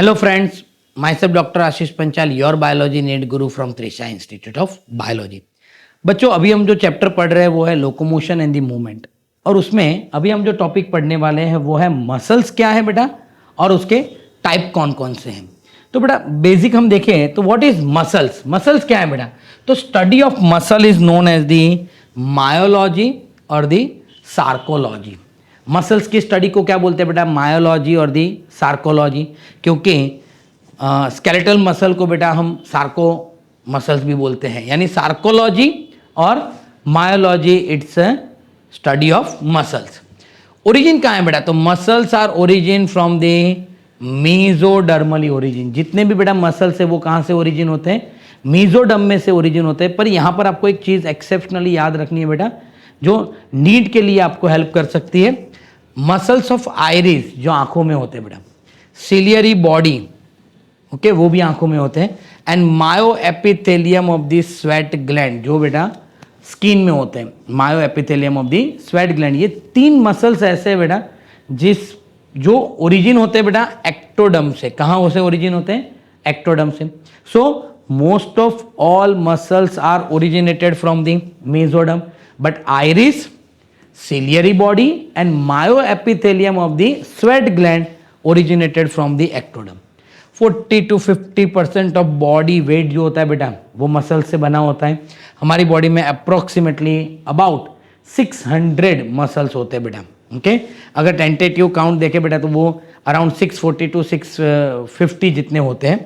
Hello friends, myself Dr. Ashish Panchal, your biology need guru from Trisha Institute of Biology. बच्चों अभी हम जो chapter पढ़ रहे हैं वो है लोकोमोशन एंड द मूवमेंट, और उसमें अभी हम जो टॉपिक पढ़ने वाले हैं वो है मसल्स क्या है बेटा, और उसके टाइप कौन कौन से हैं. तो बेटा बेसिक हम देखें तो व्हाट इज मसल्स. मसल्स क्या है बेटा, तो study of muscle is known as the myology और दी सार्कोलॉजी. मसल्स की स्टडी को क्या बोलते हैं बेटा, मायोलॉजी और दी सार्कोलॉजी, क्योंकि स्केलेटल मसल को बेटा हम सार्को मसल्स भी बोलते हैं, यानी सार्कोलॉजी और myology its study of muscles. Origin कहाँ है बेटा, तो muscles are origin from the mesodermally origin. जितने भी बेटा मसल्स है वो कहाँ से ओरिजिन होते हैं, मीजोडर्म में से ओरिजिन होते हैं. पर यहाँ पर आपको एक चीज़ एक्सेप्शनली याद रखनी है बेटा, जो नीट के लिए आपको हेल्प कर सकती है. मसल्स ऑफ आइरिस जो आंखों में होते हैं बेटा, सिलियरी बॉडी ओके वो भी आंखों में होते हैं, and myoepithelium of the sweat gland जो बेटा स्किन में होते हैं, myoepithelium of the sweat gland. ये तीन मसल्स ऐसे हैं बेटा जो ओरिजिन होते हैं बेटा एक्टोडर्म से. कहाँ से ओरिजिन होते हैं, एक्टोडर्म से. So most of all muscles are originated from the mesoderm, but iris, ciliary body and myoepithelium of the sweat gland originated from the ectoderm. 40 to 50% of body weight जो होता है बेटा वो मसल से बना होता है. हमारी बॉडी में अप्रोक्सीमेटली अबाउट 600 मसल्स होते हैं बेटा. ओके अगर टेंटेटिव काउंट देखे बेटा तो वो अराउंड 640 टू 650 जितने होते हैं.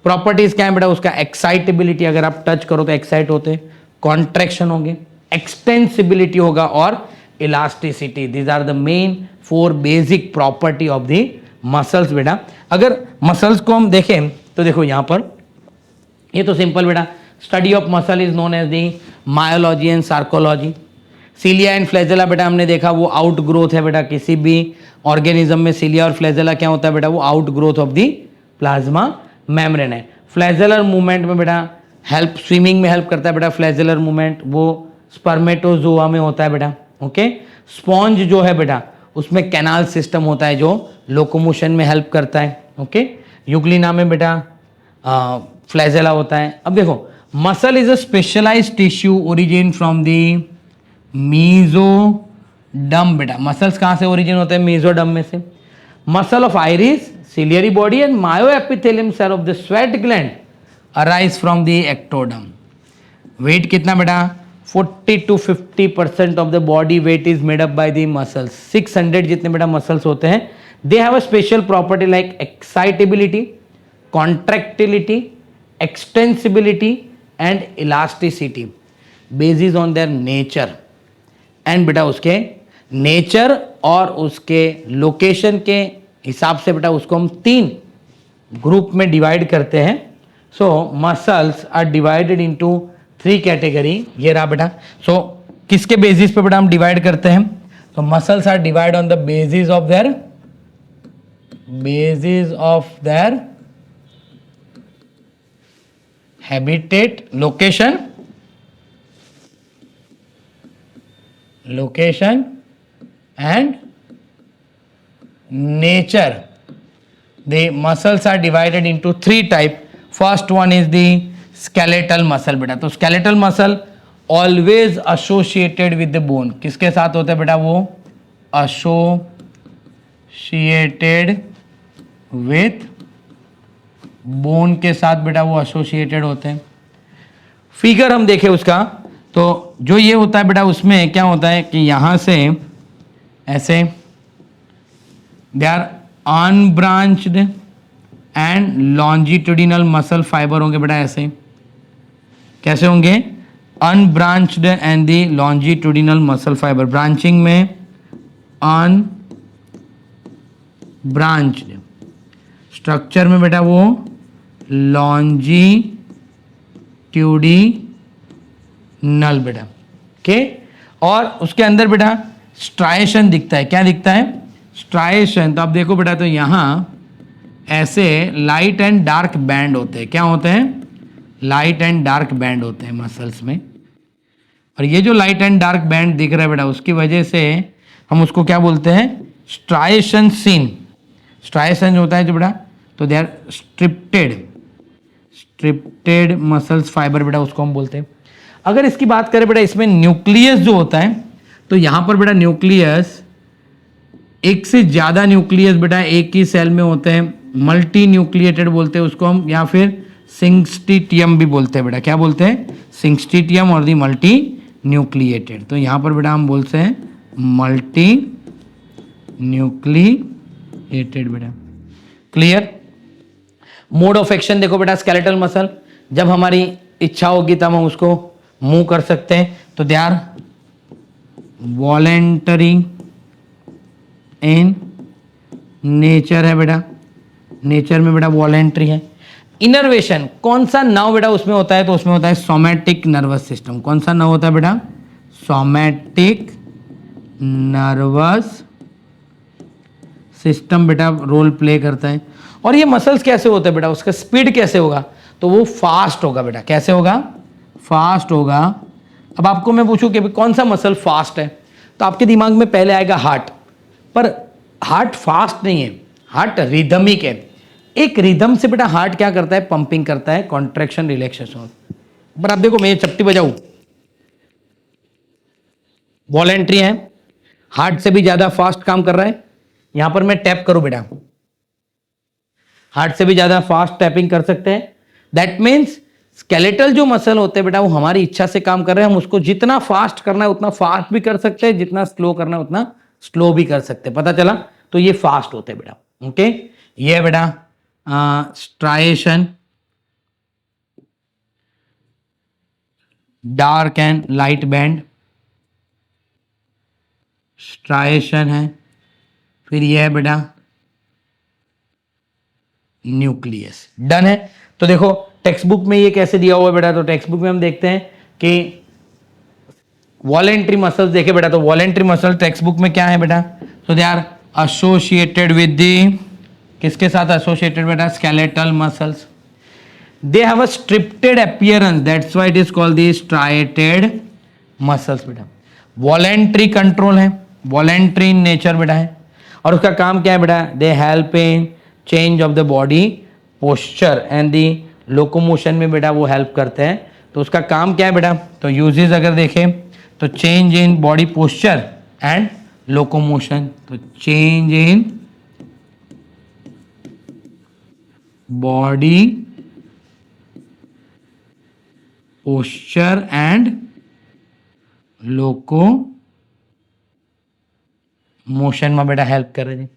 प्रॉपर्टीज क्या है बेटा, उसका एक्साइटेबिलिटी, अगर आप टच करो तो एक्साइट होते हैं, कॉन्ट्रैक्शन होंगे, एक्सटेंसिबिलिटी होगा और elasticity. These are the main 4 basic property of the muscles बेटा. अगर मसल्स को हम देखें तो देखो यहाँ पर ये तो सिंपल बेटा, study of muscle is known as the myology and sarcology. Cilia and flagella बेटा हमने देखा वो आउट ग्रोथ है बेटा, किसी भी ऑर्गेनिज्म में सीलिया और फ्लैजेला क्या होता है बेटा, वो out growth of the plasma membrane है. फ्लैजेलर मूवमेंट में बेटा हेल्प, स्विमिंग में हेल्प करता है बेटा फ्लैजेलर मूवमेंट, वो स्पर्मेटोजोआ में होता है बेटा. ओके स्पॉन्ज जो है बेटा उसमें कैनाल सिस्टम होता है जो लोकोमोशन में हेल्प करता है. ओके यूग्लिना में बेटा फ्लैजेला होता है. अब देखो muscle is a specialised tissue origin from the mesoderm बेटा. मसल्स कहाँ से ओरिजिन होते हैं, मीजोडर्म में से. Muscle of iris, ciliary body and myoepithelium cell of the sweat gland arise from the ectoderm. Weight कितना बेटा, 40 to 50% of the body weight is made up by the muscles. 600 जितने बेटा मसल्स होते हैं, they have a special property like excitability, contractility, extensibility and elasticity basis on their nature. And बेटा उसके nature और उसके लोकेशन के हिसाब से बेटा उसको हम 3 ग्रुप में डिवाइड करते हैं. So muscles are divided into 3 category. ये रहा बेटा. सो किसके बेसिस पे बेटा हम डिवाइड करते हैं, तो muscles are divide on the basis of their habitat, location and nature. The muscles are divided into 3 type. First one is the skeletal muscle बेटा. तो skeletal muscle always associated with the bone. किसके साथ होता है बेटा, वो associated with bone के साथ बेटा वो एसोसिएटेड होते हैं. फिगर हम देखें उसका तो जो ये होता है बेटा उसमें क्या होता है कि यहाँ से ऐसे they are unbranched and longitudinal muscle fibre होंगे बेटा. ऐसे कैसे होंगे, unbranched and the longitudinal muscle fibre. Branching में अनब्रांच्ड, स्ट्रक्चर में बेटा वो लॉन्जिट्यूडिनल बेटा. ओके और उसके अंदर बेटा स्ट्राइएशन दिखता है. क्या दिखता है, स्ट्राइएशन. तो आप देखो बेटा तो यहाँ ऐसे लाइट एंड डार्क बैंड होते हैं. क्या होते हैं, लाइट एंड डार्क बैंड होते हैं मसल्स में. और ये जो लाइट एंड डार्क बैंड दिख रहा है बेटा उसकी वजह से हम उसको क्या बोलते हैं, स्ट्राइएशन सीन. स्ट्राइएशन होता है जो बेटा तो दे आर स्ट्रिप्टेड मसल्स फाइबर बेटा उसको हम बोलते हैं। अगर इसकी बात करें बेटा इसमें न्यूक्लियस जो होता है, तो यहां पर बेटा न्यूक्लियस, एक से ज्यादा न्यूक्लियस बेटा एक ही सेल में होते हैं, मल्टी न्यूक्लिएटेड बोलते हैं उसको हम, या फिर सिंक्सटीटियम भी बोलते हैं बेटा। क्या बोलते हैं? सिंक्सटीटियम और दी मल्टी न्यूक्लिएटेड। तो यहां पर बेटा हम बोलते हैं मल्टी न्यूक्लिएटेड बेटा। क्लियर? मोड ऑफ एक्शन देखो बेटा, स्केलेटल मसल जब हमारी इच्छा होगी तब हम उसको मूव कर सकते हैं, तो they are voluntary in nature है बेटा, नेचर में बेटा वॉलेंट्री है। इनर्वेशन कौन सा नर्व बेटा उसमें होता है? तो उसमें होता है सोमैटिक नर्वस सिस्टम। कौन सा नर्व होता है बेटा? सोमैटिक नर्वस सिस्टम बेटा रोल प्ले करता है। और ये मसल्स कैसे होते हैं बेटा, उसका स्पीड कैसे होगा? तो वो फास्ट होगा बेटा। कैसे होगा? फास्ट होगा। अब आपको मैं पूछूं कि कौन सा मसल फास्ट है, तो आपके दिमाग में पहले आएगा हार्ट, पर हार्ट फास्ट नहीं है, हार्ट रिदमिक है। एक रिदम से बेटा हार्ट क्या करता है? पंपिंग करता है, कॉन्ट्रैक्शन रिलैक्सेशन। पर आप देखो मैं ये चपटी बजाऊं, वॉलेंट्री है, हार्ट से भी ज्यादा फास्ट काम कर रहा है। यहां पर मैं टैप करूं बेटा, हार्ट से भी ज्यादा फास्ट टैपिंग कर सकते हैं। दैट मीन्स स्केलेटल जो मसल होते हैं बेटा वो हमारी इच्छा से काम कर रहे हैं। हम उसको जितना फास्ट करना है उतना फास्ट भी कर सकते हैं, जितना स्लो करना है उतना स्लो भी कर सकते हैं। पता चला? तो ये फास्ट होते हैं बेटा। ओके, ये है बेटा striation, dark and light band, striation है। फिर ये है बेटा न्यूक्लियस। डन है। तो देखो टेक्स्ट बुक में ये कैसे दिया हुआ है बेटा, तो टेक्स्ट बुक में हम देखते हैं कि वॉलेंट्री मसल्स देखे बेटा, तो वॉलेंट्री मसल टेक्स्ट बुक में क्या है बेटा, तो they are associated with the, किसके साथ एसोसिएटेड बेटा? Skeletal muscles. They have a striped appearance, that's why it is called the striated muscles बेटा। वॉलेंट्री कंट्रोल है, वॉलेंट्री इन नेचर बेटा है, और उसका काम क्या है बेटा? They help in change of the body posture and the locomotion में बेटा वो हेल्प करते हैं। तो उसका काम क्या है बेटा? तो यूजेस अगर देखें तो change in body posture and locomotion. तो change in body posture and locomotion में बेटा हेल्प कर रहे हैं।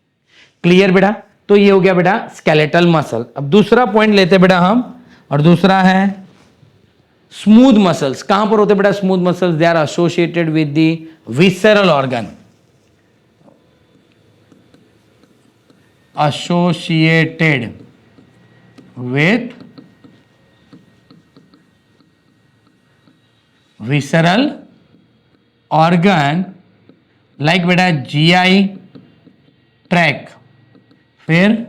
क्लियर बेटा? तो ये हो गया बेटा स्केलेटल मसल। अब दूसरा पॉइंट लेते बेटा हम, और दूसरा है स्मूथ मसल्स। कहां पर होते बेटा smooth muscles? They are associated with the visceral organ, associated with visceral organ, like बेटा जीआई ट्रैक, फिर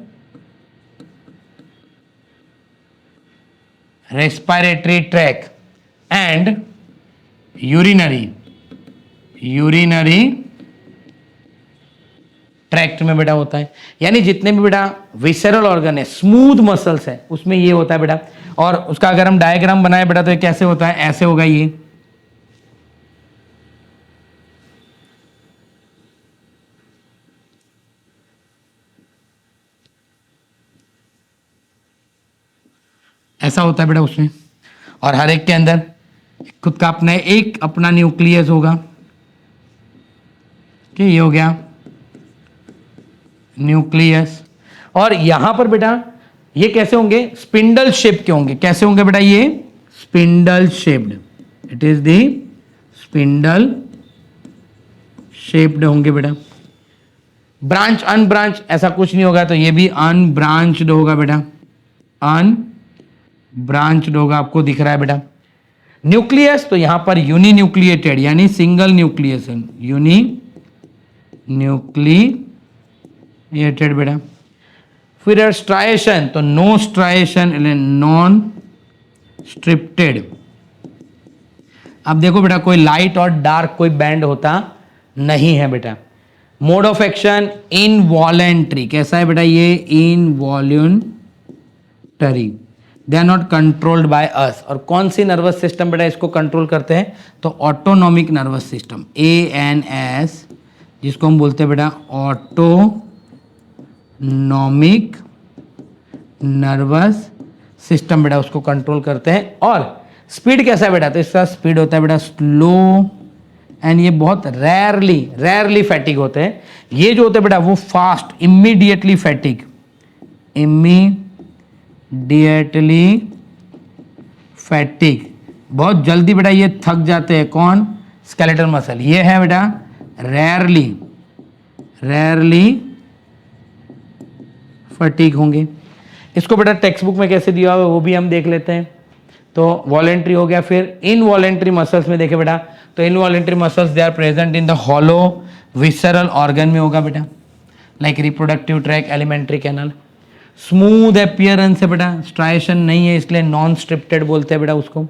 respiratory tract and urinary tract में बेटा होता है। यानी जितने भी बेटा विसरल ऑर्गन है, स्मूथ मसल्स है, उसमें ये होता है बेटा। और उसका अगर हम डायग्राम बनाए बेटा तो ये कैसे होता है? ऐसे होगा ये, ऐसा होता है बेटा उसमें। और हर एक के अंदर खुद का अपना एक अपना न्यूक्लियस होगा। ठीक, ये हो गया न्यूक्लियस। और यहां पर बेटा ये कैसे होंगे? स्पिंडल शेप के होंगे। कैसे होंगे बेटा? ये spindle shaped, it is the spindle shaped होंगे बेटा। ब्रांच अनब्रांच ऐसा कुछ नहीं होगा, तो ये भी अनब्रांच्ड होगा बेटा, अनब्रांच्ड होगा, आपको दिख रहा है बेटा। न्यूक्लियस तो यहां पर यूनी न्यूक्लिएटेड यानी सिंगल न्यूक्लियस है, यूनी न्यूक्लिएटेड बेटा। फिर स्ट्राइएशन तो नो स्ट्राइएशन, नॉन स्ट्रिप्टेड। अब देखो बेटा कोई लाइट और डार्क कोई बैंड होता नहीं है बेटा। मोड ऑफ एक्शन इनवॉलेंट्री, कैसा है बेटा? ये involuntary they are not controlled by us. और कौन सी नर्वस सिस्टम बेटा इसको कंट्रोल करते हैं? तो ऑटोनॉमिक नर्वस सिस्टम, ANS, जिसको हम बोलते हैं बेटा ऑटोनॉमिक नर्वस सिस्टम बेटा, उसको कंट्रोल करते हैं। और स्पीड कैसा है बेटा? तो इसका स्पीड होता है बेटा स्लो, एंड ये बहुत रेयरली फैटिग होते हैं। ये जो होते हैं बेटा वो फास्ट, इमीडिएटली फैटिग, बहुत जल्दी बेटा ये थक जाते हैं। कौन? Skeletal muscle. ये है बेटा रेयरली फटीग होंगे। इसको बेटा टेक्स्ट बुक में कैसे दिया हुआ है वो भी हम देख लेते हैं। तो वॉलेंट्री हो गया, फिर इनवॉलेंट्री मसल्स में देखे बेटा, तो involuntary muscles they are present in the hollow visceral organ में होगा बेटा, like reproductive tract, alimentary canal. Smooth appearance है बेटा, स्ट्राइएशन नहीं है इसलिए नॉन स्ट्रिप्टेड बोलते हैं बेटा उसको।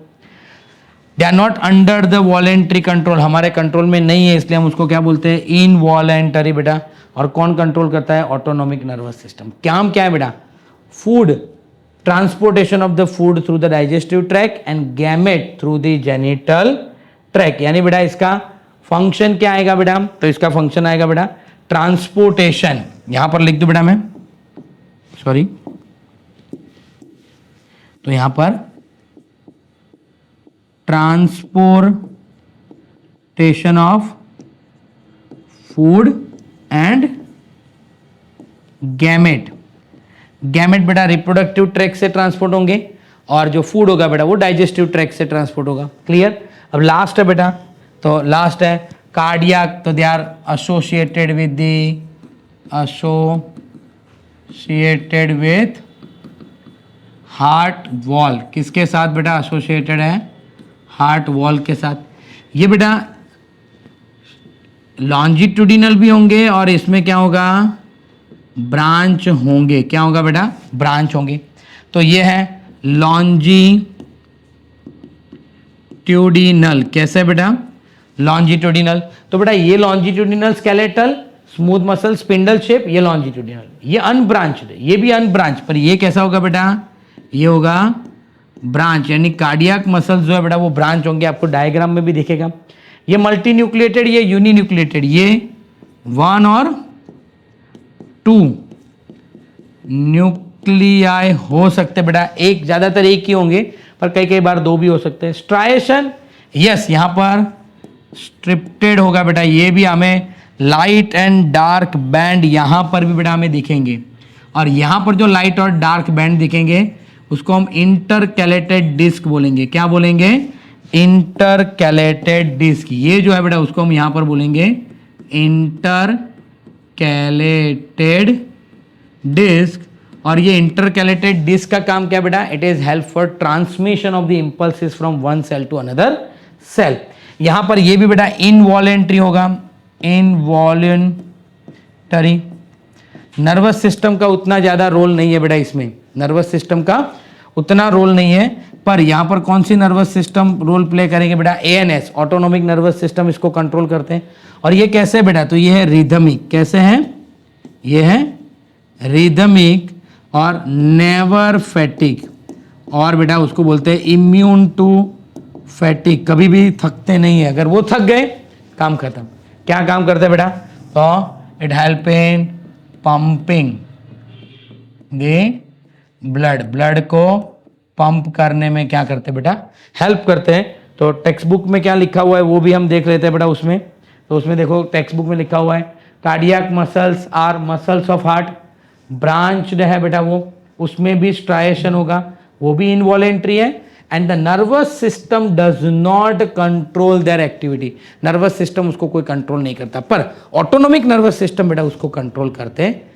They are not under the voluntary control, हमारे कंट्रोल में नहीं है इसलिए हम उसको क्या बोलते हैं? इनवॉलेंटरी बेटा। और कौन कंट्रोल करता है? Autonomic nervous system. काम क्या है बेटा? Food, transportation of the food through the digestive track and gamete through the genital track. यानी बेटा इसका फंक्शन क्या आएगा बेटा? तो इसका फंक्शन आएगा बेटा ट्रांसपोर्टेशन। यहां पर लिख दो बेटा मैं, सॉरी, तो यहां पर transportation of food and gamete. Gamete बेटा रिप्रोडक्टिव ट्रैक से ट्रांसपोर्ट होंगे और जो फूड होगा बेटा वो डाइजेस्टिव ट्रैक से ट्रांसपोर्ट होगा। क्लियर? अब लास्ट है बेटा, तो लास्ट है कार्डियक। तो they are associated with heart wall. किसके साथ बेटा एसोसिएटेड है? हार्ट वॉल के साथ। ये बेटा लॉन्जिट्यूडिनल भी होंगे और इसमें क्या होगा? ब्रांच होंगे। क्या होगा बेटा? ब्रांच होंगे। तो ये है लॉन्जिट्यूडिनल। कैसे बेटा? लॉन्जिट्यूडिनल। तो बेटा ये longitudinal skeletal, smooth muscle, spindle shape, ये लॉन्जिट्यूडिनल। ये अनब्रांच्ड, ये भी अनब्रांच, पर ये कैसा होगा बेटा? ये होगा ब्रांच, यानी कार्डियक मसल्स जो है बेटा वो ब्रांच होंगे। आपको डायग्राम में भी दिखेगा। ये मल्टी न्यूक्लिएटेड, ये यूनी न्यूक्लिएटेड, ये 1 और 2 न्यूक्लियाई हो सकते बेटा। एक, ज्यादातर एक ही होंगे पर कई बार 2 भी हो सकते हैं। स्ट्राइएशन, यस, यहां पर स्ट्रिप्टेड होगा बेटा। ये भी हमें लाइट एंड डार्क बैंड यहां पर भी बेटा हमें दिखेंगे। और यहां पर जो लाइट और डार्क बैंड दिखेंगे उसको हम इंटरकैलेटेड डिस्क बोलेंगे। क्या बोलेंगे? Intercalated disc. ये जो है बेटा उसको हम यहां पर बोलेंगे इंटरकैलेटेड डिस्क। और ये इंटरकैलेटेड डिस्क का काम क्या बेटा? It is help for transmission of the impulses from one cell to another cell. यहां पर ये भी बेटा इनवॉलेंट्री होगा, इनवॉलेंटरी। नर्वस सिस्टम का उतना ज्यादा रोल नहीं है बेटा इसमें, नर्वस सिस्टम का उतना रोल नहीं है। पर यहां पर कौन सी नर्वस सिस्टम रोल प्ले करेंगे बेटा? ANS, ऑटोनॉमिक नर्वस सिस्टम, इसको कंट्रोल करते हैं। और ये कैसे बेटा? तो ये है रिदमिक। कैसे है? ये है रिदमिक और नेवर फैटिक। और बेटा उसको बोलते हैं इम्यून टू फैटिक, कभी भी थकते नहीं है। अगर वो थक गए काम खत्म। क्या काम करते हैं बेटा? तो it help in pumping the blood को पंप करने में क्या करते हैं बेटा? हेल्प करते हैं। तो टेक्स्ट बुक में क्या लिखा हुआ है वो भी हम देख लेते हैं बेटा उसमें। तो उसमें देखो टेक्स्ट बुक में लिखा हुआ है cardiac muscles our muscles of heart, branched है बेटा वो, उसमें भी स्ट्राइएशन होगा, वो भी इनवॉलेंट्री है। And the nervous system does not control their activity. Nervous system उसको कोई कंट्रोल नहीं करता, पर ऑटोनॉमिक नर्वस सिस्टम बेटा उसको कंट्रोल करते हैं।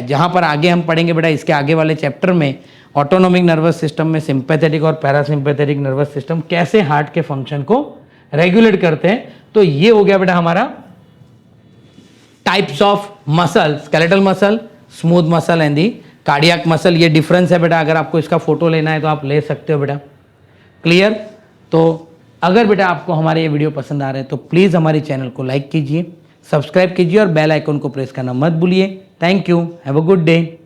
जहां पर आगे हम पढ़ेंगे बेटा इसके आगे वाले चैप्टर में ऑटोनॉमिक नर्वस सिस्टम में सिंपैथेटिक और पैरासिम्पैथेटिक नर्वस सिस्टम कैसे हार्ट के फंक्शन को रेगुलेट करते हैं। तो ये हो गया बेटा हमारा types of muscle, skeletal muscle, smooth muscle and the cardiac muscle. ये डिफरेंस है बेटा, अगर आपको इसका फोटो लेना है तो आप ले सकते हो बेटा। क्लियर? तो अगर बेटा आपको हमारे ये वीडियो पसंद आ रहे हैं तो प्लीज़ हमारे चैनल को लाइक कीजिए, सब्सक्राइब कीजिए और बेल आइकन को प्रेस करना मत भूलिए। Thank you, have a good day.